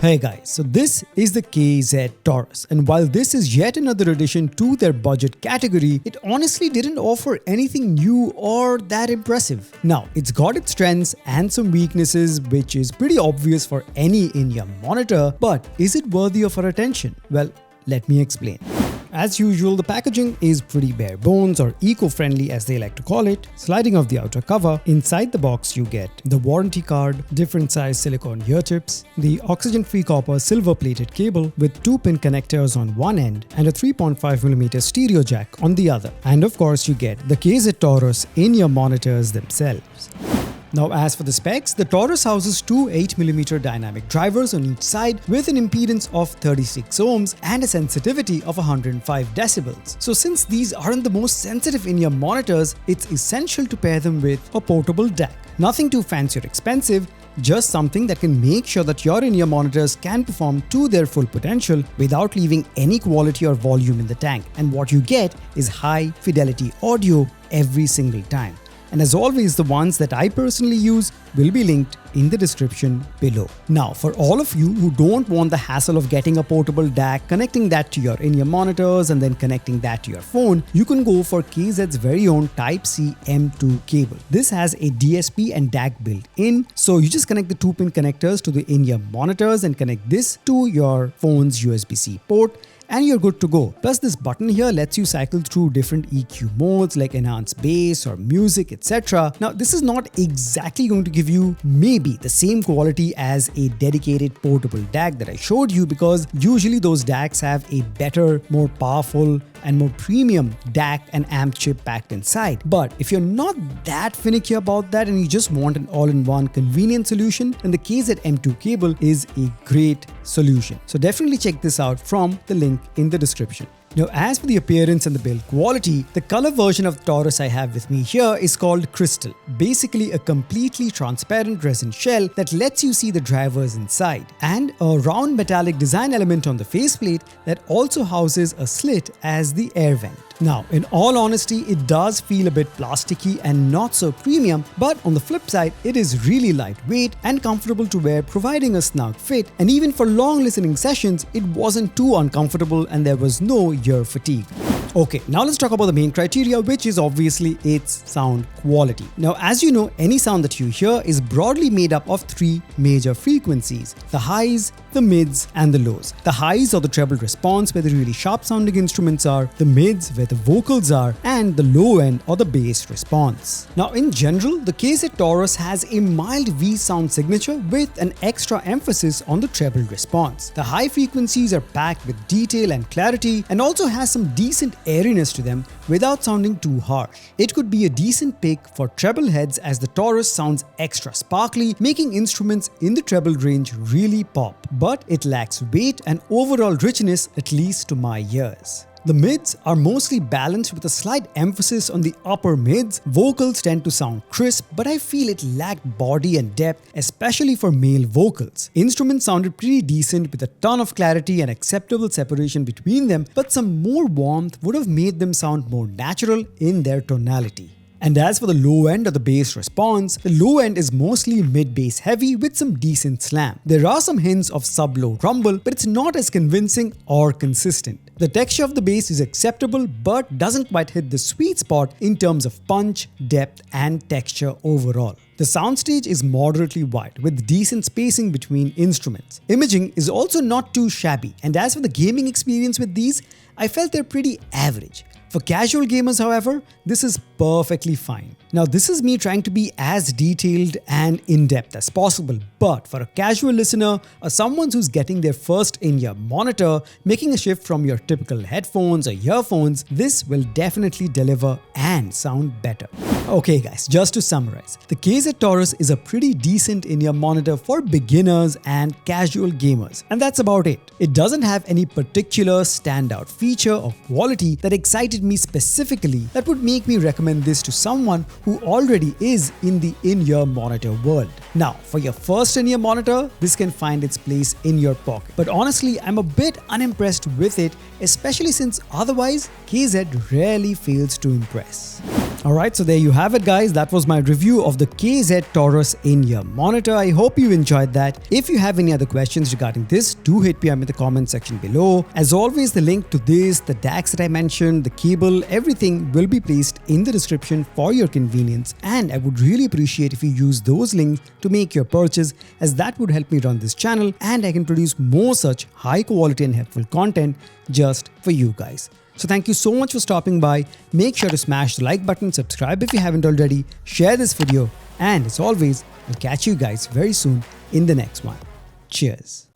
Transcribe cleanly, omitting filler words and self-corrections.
Hey guys, so this is the KZ Taurus, and while this is yet another addition to their budget category, it honestly didn't offer anything new or that impressive. Now, it's got its strengths and some weaknesses, which is pretty obvious for any in-ear monitor, but is it worthy of our attention? Well, let me explain. As usual, the packaging is pretty bare bones, or eco-friendly as they like to call it. Sliding off the outer cover, inside the box you get the warranty card, different size silicone ear tips, the oxygen-free copper silver-plated cable with 2-pin connectors on one end and a 3.5mm stereo jack on the other. And of course you get the KZ Taurus in-ear monitors themselves. Now, as for the specs, the Taurus houses two 8mm dynamic drivers on each side with an impedance of 36 ohms and a sensitivity of 105 decibels. So since these aren't the most sensitive in-ear monitors, it's essential to pair them with a portable DAC. Nothing too fancy or expensive, just something that can make sure that your in-ear monitors can perform to their full potential without leaving any quality or volume in the tank. And what you get is high fidelity audio every single time. And as always, the ones that I personally use will be linked in the description below. Now, for all of you who don't want the hassle of getting a portable DAC, connecting that to your in-ear monitors and then connecting that to your phone, you can go for KZ's very own Type-C M2 cable. This has a DSP and DAC built in, so you just connect the 2-pin connectors to the in-ear monitors and connect this to your phone's USB-C port, and you're good to go. Plus, this button here lets you cycle through different EQ modes like enhanced bass or music, etc. Now, this is not exactly going to give you maybe the same quality as a dedicated portable DAC that I showed you, because usually those DACs have a better, more powerful and more premium DAC and amp chip packed inside. But if you're not that finicky about that and you just want an all-in-one convenient solution, then the KZ M2 cable is a great solution. So definitely check this out from the link in the description. Now, as for the appearance and the build quality, the color version of the Taurus I have with me here is called Crystal, basically a completely transparent resin shell that lets you see the drivers inside, and a round metallic design element on the faceplate that also houses a slit as the air vent. Now, in all honesty, it does feel a bit plasticky and not so premium, but on the flip side, it is really lightweight and comfortable to wear, providing a snug fit, and even for long listening sessions, it wasn't too uncomfortable and there was no ear fatigue. Okay, now let's talk about the main criteria, which is obviously its sound quality. Now, as you know, any sound that you hear is broadly made up of 3 major frequencies: the highs, the mids, and the lows. The highs are the treble response, where the really sharp sounding instruments are, the mids where the vocals are, and the low end or the bass response. Now, in general, the KZ Taurus has a mild V sound signature with an extra emphasis on the treble response. The high frequencies are packed with detail and clarity, and also has some decent airiness to them without sounding too harsh. It could be a decent pick for treble heads, as the Taurus sounds extra sparkly, making instruments in the treble range really pop, but it lacks weight and overall richness, at least to my ears. The mids are mostly balanced with a slight emphasis on the upper mids. Vocals tend to sound crisp, but I feel it lacked body and depth, especially for male vocals. Instruments sounded pretty decent with a ton of clarity and acceptable separation between them, but some more warmth would have made them sound more natural in their tonality. And as for the low end or the bass response, the low end is mostly mid-bass heavy with some decent slam. There are some hints of sub-low rumble, but it's not as convincing or consistent. The texture of the bass is acceptable, but doesn't quite hit the sweet spot in terms of punch, depth, and texture overall. The soundstage is moderately wide, with decent spacing between instruments. Imaging is also not too shabby, and as for the gaming experience with these, I felt they're pretty average. For casual gamers, however, this is perfectly fine. Now, this is me trying to be as detailed and in-depth as possible, but for a casual listener or someone who's getting their first in-ear monitor, making a shift from your typical headphones or earphones, this will definitely deliver and sound better. Okay guys, just to summarize, the KZ Taurus is a pretty decent in-ear monitor for beginners and casual gamers, and that's about it. It doesn't have any particular standout feature or quality that excited me specifically that would make me recommend this to someone who already is in the in-ear monitor world. Now, for your first in-ear monitor, this can find its place in your pocket. But honestly, I'm a bit unimpressed with it, especially since otherwise KZ rarely fails to impress. Alright, so there you have it guys. That was my review of the KZ Taurus in-ear monitor. I hope you enjoyed that. If you have any other questions regarding this, do hit me up in the comment section below. As always, the link to this, the DACs that I mentioned, the cable, everything will be placed in the description for your convenience. And I would really appreciate if you use those links to make your purchase, as that would help me run this channel and I can produce more such high quality and helpful content just for you guys. So thank you so much for stopping by. Make sure to smash the like button, subscribe if you haven't already, share this video, and as always, I'll catch you guys very soon in the next one. Cheers.